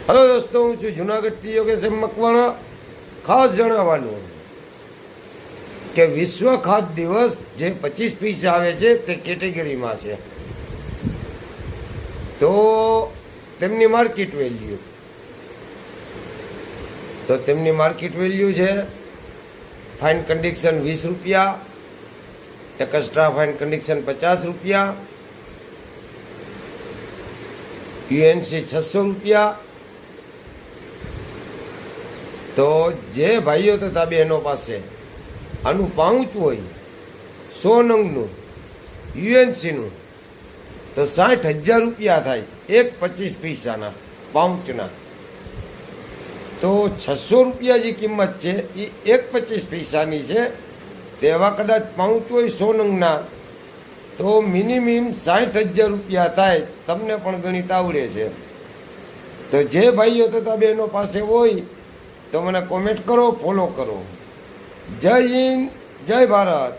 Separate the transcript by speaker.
Speaker 1: Hello દોસ્તો, હું છું જુનાગઢથી યોગેશ મકવાણા. ખાસ જણાવવાનું કે વિશ્વ ખાદ્ય દિવસ જે 25 પીસ આવે છે તે કેટેગરીમાં છે. તો તેમની માર્કેટ વેલ્યુ છે ફાઇન કન્ડિશન 20 રૂપિયા, એક્સ્ટ્રા ફાઇન કન્ડિશન 50 રૂપિયા, યુએનસી 600 રૂપિયા. તો જે ભાઈઓ તથા બહેનો પાસે આનું પાઉચ હોય 100 નંગનું યુએનસીનું તો 60,000 રૂપિયા થાય એક 25 પૈસાના પાઉચના. તો 600 રૂપિયા જે કિંમત છે એ એક 25 પૈસાની છે. તેવા કદાચ પાઉચ હોય 100 નંગના તો મિનિમમ 60,000 રૂપિયા થાય. તમને પણ ગણિત આવડે છે. તો જે ભાઈઓ તથા બહેનો પાસે હોય તો મને કોમેન્ટ કરો, ફોલો કરો. જય હિન્દ, જય ભારત.